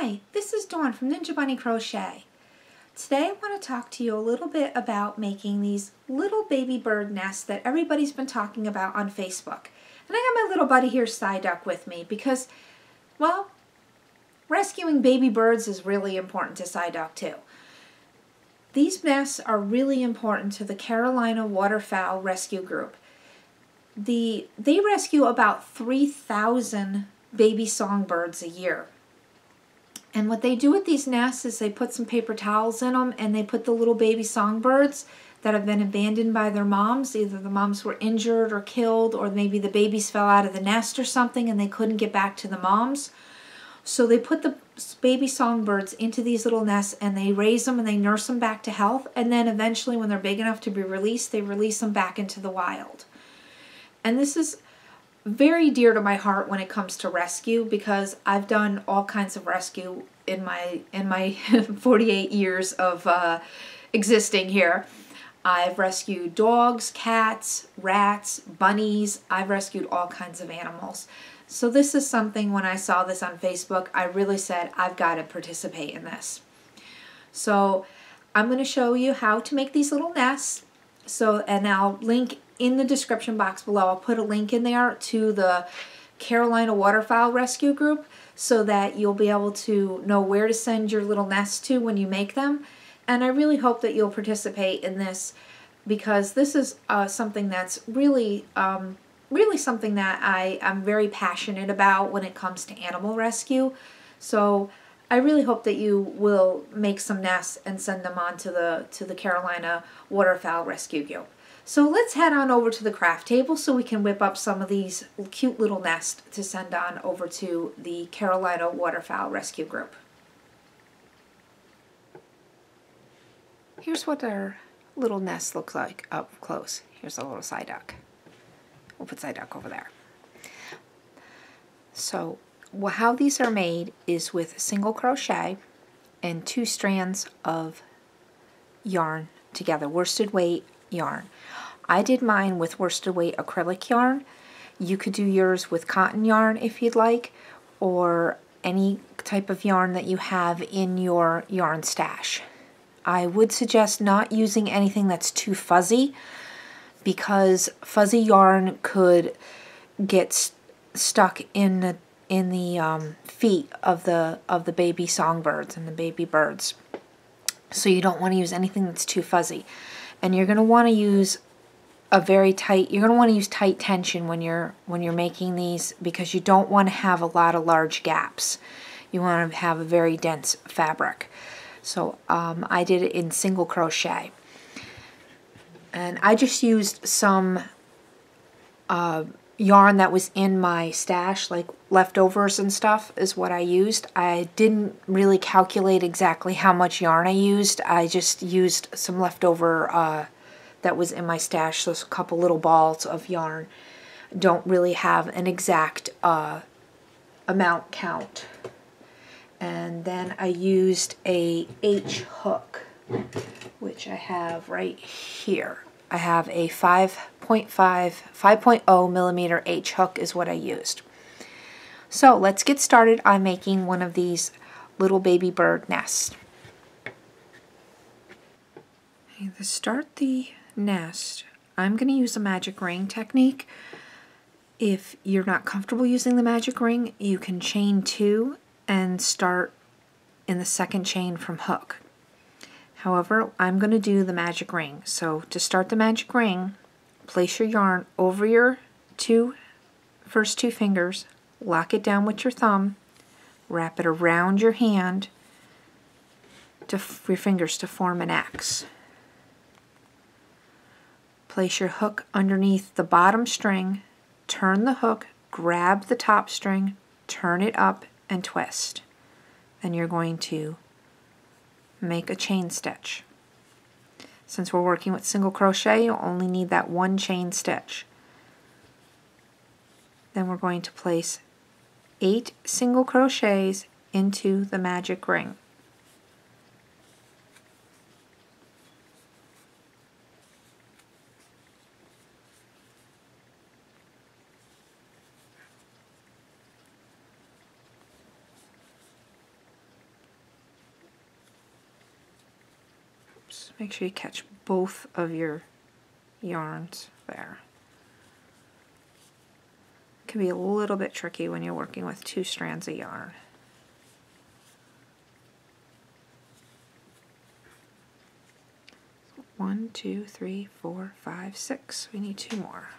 Hi, this is Dawn from Ninja Bunny Crochet. Today I want to talk to you a little bit about making these little baby bird nests that everybody's been talking about on Facebook. And I got my little buddy here, Psyduck, with me because, well, rescuing baby birds is really important to Psyduck too. These nests are really important to the Carolina Waterfowl Rescue Group. They rescue about 3,000 baby songbirds a year. And what they do with these nests is they put some paper towels in them and they put the little baby songbirds that have been abandoned by their moms. Either the moms were injured or killed, or maybe the babies fell out of the nest or something and they couldn't get back to the moms. So they put the baby songbirds into these little nests and they raise them and they nurse them back to health. And then eventually when they're big enough to be released, they release them back into the wild. And this is very dear to my heart when it comes to rescue because I've done all kinds of rescue in my 48 years of existing here. I've rescued dogs, cats, rats, bunnies. I've rescued all kinds of animals. So this is something, when I saw this on Facebook, I really said, I've got to participate in this. So I'm going to show you how to make these little nests. And I'll link in the description box below. I'll put a link in there to the Carolina Waterfowl Rescue Group so that you'll be able to know where to send your little nests to when you make them. And I really hope that you'll participate in this because this is something that's really something that I'm very passionate about when it comes to animal rescue. So I really hope that you will make some nests and send them on to the Carolina Waterfowl Rescue Group. So let's head on over to the craft table so we can whip up some of these cute little nests to send on over to the Carolina Waterfowl Rescue Group. Here's what our little nest looks like up close. Here's a little Psyduck. We'll put Psyduck over there. So how these are made is with single crochet and 2 strands of yarn together, worsted weight yarn. I did mine with worsted weight acrylic yarn. You could do yours with cotton yarn if you'd like, or any type of yarn that you have in your yarn stash. I would suggest not using anything that's too fuzzy because fuzzy yarn could get stuck in the feet of the baby songbirds and the baby birds. So you don't want to use anything that's too fuzzy. And you're going to want to use tight tension when you're making these because you don't want to have a lot of large gaps. You want to have a very dense fabric. So I did it in single crochet. And I just used some yarn that was in my stash, like leftovers and stuff is what I used. I didn't really calculate exactly how much yarn I used. I just used some leftover that was in my stash, so a couple little balls of yarn. Don't really have an exact amount count. And then I used a H hook, which I have right here. I have a 5.0 millimeter H hook is what I used. So let's get started on making one of these little baby bird nests. Okay, to start the nest, I'm going to use a magic ring technique. If you're not comfortable using the magic ring, you can chain 2 and start in the second chain from hook. However, I'm going to do the magic ring. So to start the magic ring, place your yarn over your first two fingers, lock it down with your thumb, wrap it around your hand, your fingers to form an X. Place your hook underneath the bottom string, turn the hook, grab the top string, turn it up, and twist. Then you're going to make a chain stitch. Since we're working with single crochet, you'll only need that one chain stitch. Then we're going to place 8 single crochets into the magic ring. So make sure you catch both of your yarns there. It can be a little bit tricky when you're working with 2 strands of yarn. So 1, 2, 3, 4, 5, 6. We need 2 more.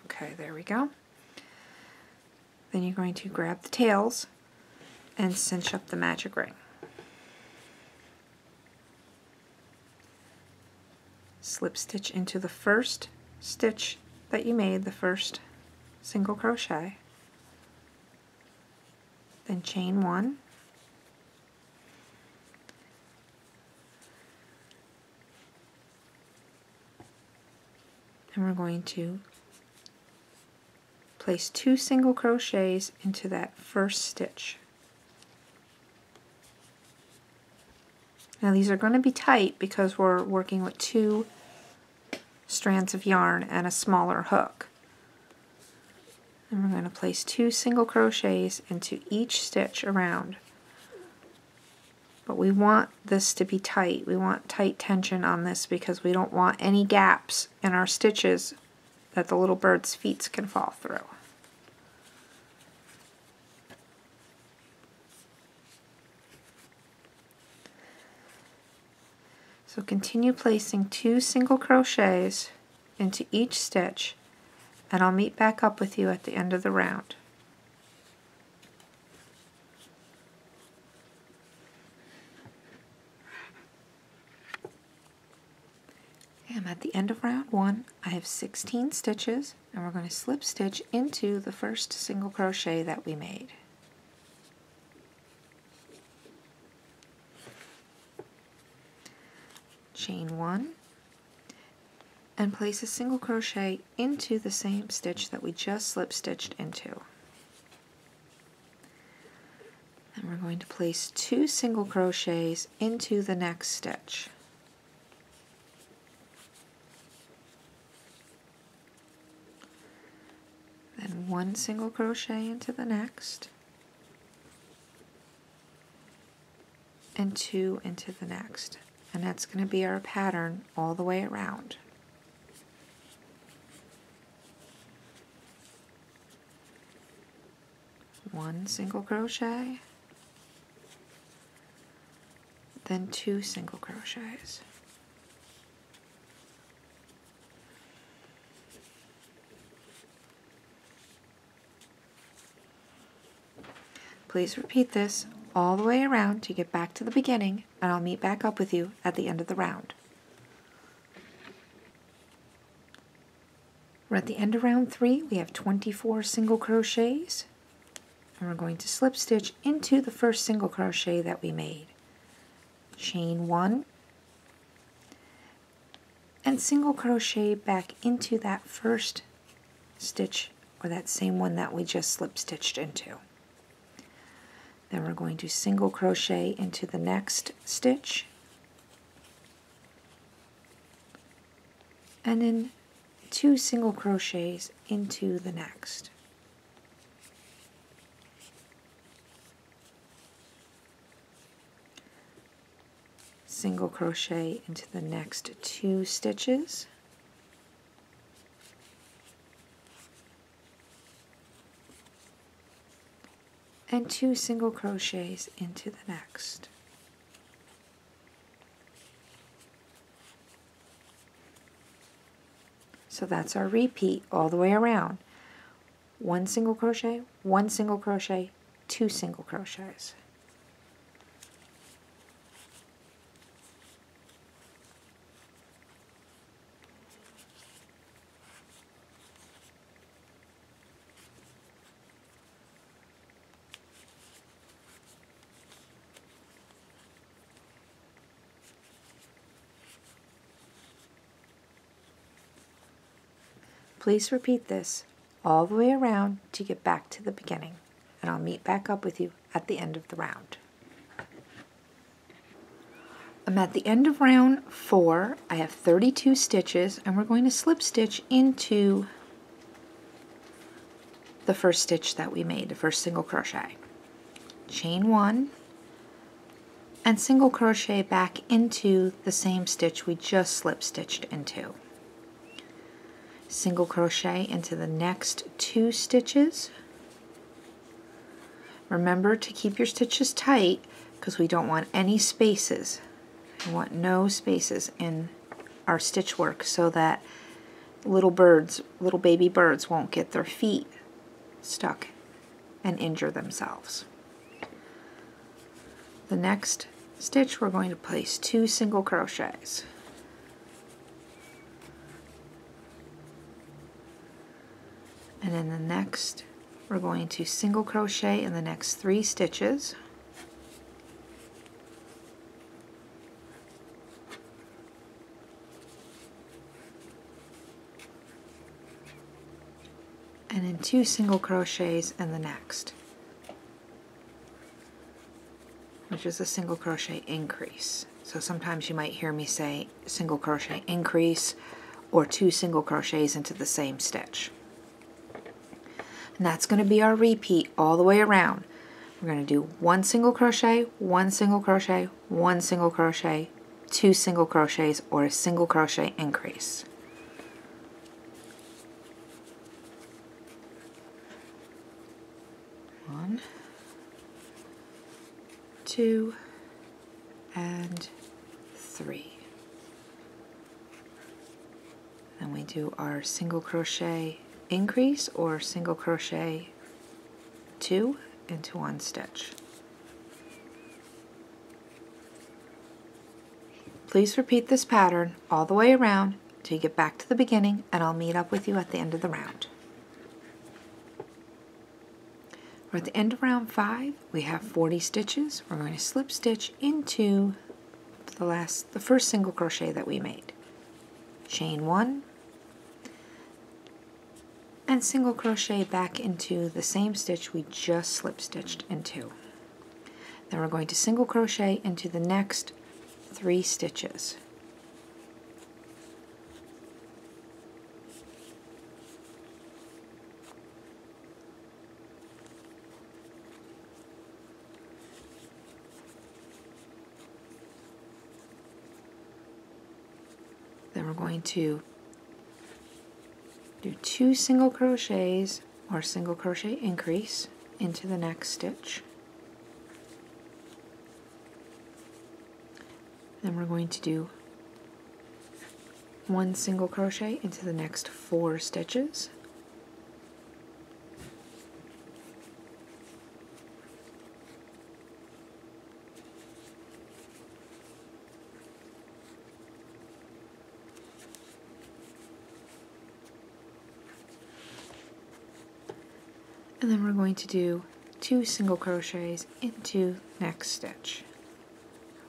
Okay, there we go. Then you're going to grab the tails and cinch up the magic ring. Slip stitch into the first stitch that you made, the first single crochet, then chain 1, and we're going to place 2 single crochets into that first stitch. Now these are going to be tight because we're working with 2 strands of yarn and a smaller hook. And we're going to place 2 single crochets into each stitch around. But we want this to be tight. We want tight tension on this because we don't want any gaps in our stitches that the little bird's feet can fall through. So continue placing 2 single crochets into each stitch, and I'll meet back up with you at the end of the round. I'm at the end of round 1. I have 16 stitches, and we're going to slip stitch into the first single crochet that we made. Chain 1 and place a single crochet into the same stitch that we just slip stitched into. And we're going to place 2 single crochets into the next stitch. Then 1 single crochet into the next, and 2 into the next. And that's going to be our pattern all the way around. One single crochet, then 2 single crochets. Please repeat this all the way around to get back to the beginning, and I'll meet back up with you at the end of the round. We're at the end of round 3. We have 24 single crochets, and we're going to slip stitch into the first single crochet that we made. Chain 1 and single crochet back into that first stitch, or that same one that we just slip stitched into. Then we're going to single crochet into the next stitch, and then 2 single crochets into the next. Single crochet into the next 2 stitches, and 2 single crochets into the next. So that's our repeat all the way around. 1 single crochet, 1 single crochet, 2 single crochets. Please repeat this all the way around to get back to the beginning, and I'll meet back up with you at the end of the round. I'm at the end of round 4. I have 32 stitches, and we're going to slip stitch into the first stitch that we made, the first single crochet. Chain 1 and single crochet back into the same stitch we just slip stitched into. Single crochet into the next 2 stitches. Remember to keep your stitches tight because we don't want any spaces. We want no spaces in our stitch work so that little baby birds won't get their feet stuck and injure themselves. The next stitch we're going to place 2 single crochets. And in the next we're going to single crochet in the next 3 stitches. And in 2 single crochets in the next, which is a single crochet increase. So sometimes you might hear me say single crochet increase or 2 single crochets into the same stitch. And that's going to be our repeat all the way around. We're going to do 1 single crochet, 1 single crochet, 1 single crochet, 2 single crochets, or a single crochet increase. 1, 2, and 3. Then we do our single crochet increase or single crochet 2 into 1 stitch. Please repeat this pattern all the way around till you get back to the beginning, and I'll meet up with you at the end of the round. We're at the end of round 5. We have 40 stitches. We're going to slip stitch into the first single crochet that we made. Chain 1 and single crochet back into the same stitch we just slip stitched into. Then we're going to single crochet into the next 3 stitches. Then we're going to do 2 single crochets or single crochet increase into the next stitch. Then we're going to do 1 single crochet into the next 4 stitches. And then we're going to do 2 single crochets into next stitch,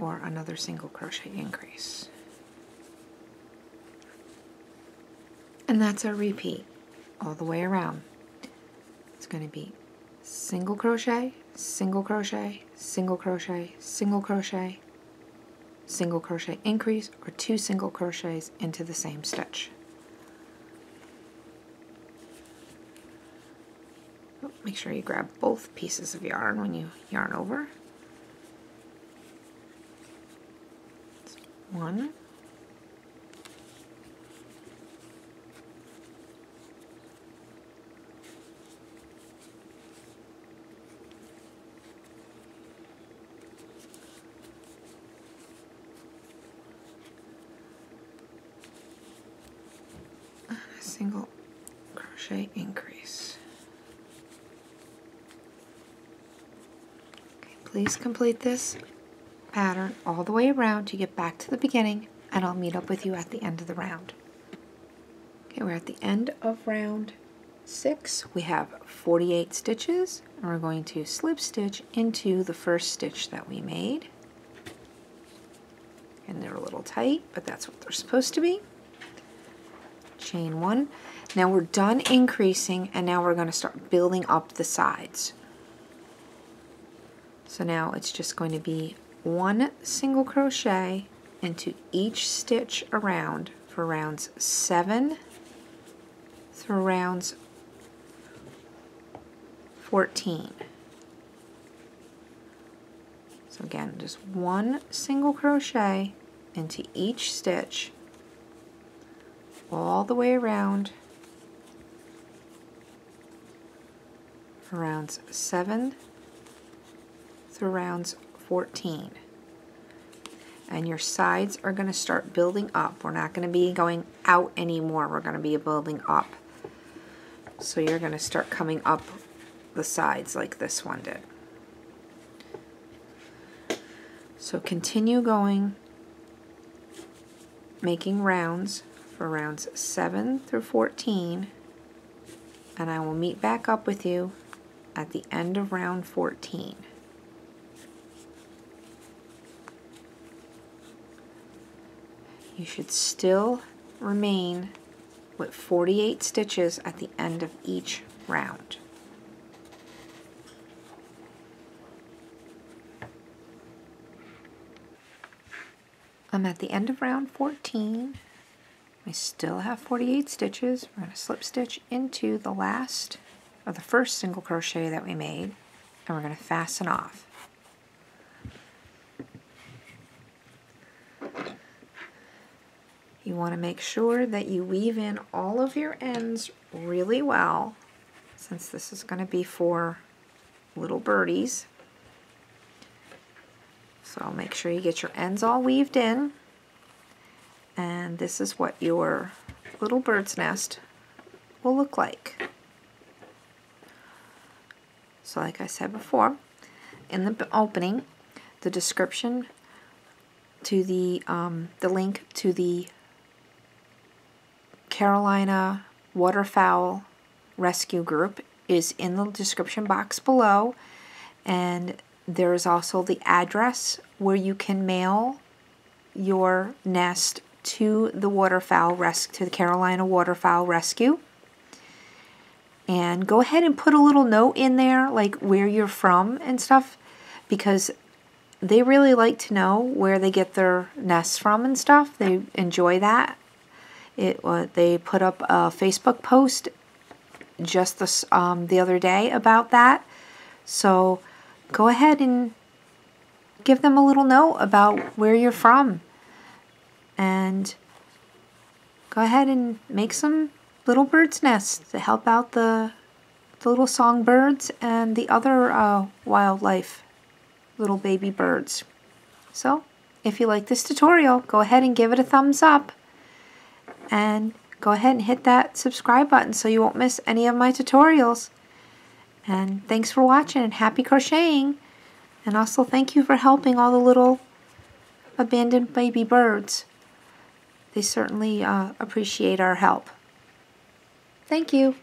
or another single crochet increase. And that's our repeat all the way around. It's going to be single crochet, single crochet, single crochet, single crochet, single crochet increase, or 2 single crochets into the same stitch. Make sure you grab both pieces of yarn when you yarn over. 1, and a single crochet increase. Please complete this pattern all the way around to get back to the beginning, and I'll meet up with you at the end of the round. Okay, we're at the end of round 6. We have 48 stitches, and we're going to slip stitch into the first stitch that we made. And they're a little tight, but that's what they're supposed to be. Chain 1. Now we're done increasing, and now we're going to start building up the sides. So now it's just going to be 1 single crochet into each stitch around for rounds 7 through rounds 14. So again, just 1 single crochet into each stitch all the way around for rounds 7 through rounds 14. And your sides are going to start building up. We're not going to be going out anymore. We're going to be building up. So you're going to start coming up the sides like this one did. So continue going, making rounds for rounds 7 through 14, and I will meet back up with you at the end of round 14. You should still remain with 48 stitches at the end of each round. I'm at the end of round 14. I still have 48 stitches. We're going to slip stitch into the last of the first single crochet that we made, and we're going to fasten off. You want to make sure that you weave in all of your ends really well, since this is going to be for little birdies. So make sure you get your ends all weaved in, and this is what your little bird's nest will look like. So like I said before, in the opening, the description to the link to the Carolina waterfowl rescue group is in the description box below, and there is also the address where you can mail your nest to the to the Carolina Waterfowl Rescue. And go ahead and put a little note in there, like where you're from and stuff, because they really like to know where they get their nests from and stuff. They enjoy that. They put up a Facebook post just the other day about that. So go ahead and give them a little note about where you're from, and go ahead and make some little bird's nests to help out the little songbirds and the other wildlife little baby birds. So if you like this tutorial, go ahead and give it a thumbs up, and go ahead and hit that subscribe button so you won't miss any of my tutorials. And thanks for watching, and happy crocheting. And also thank you for helping all the little abandoned baby birds. They certainly appreciate our help. Thank you.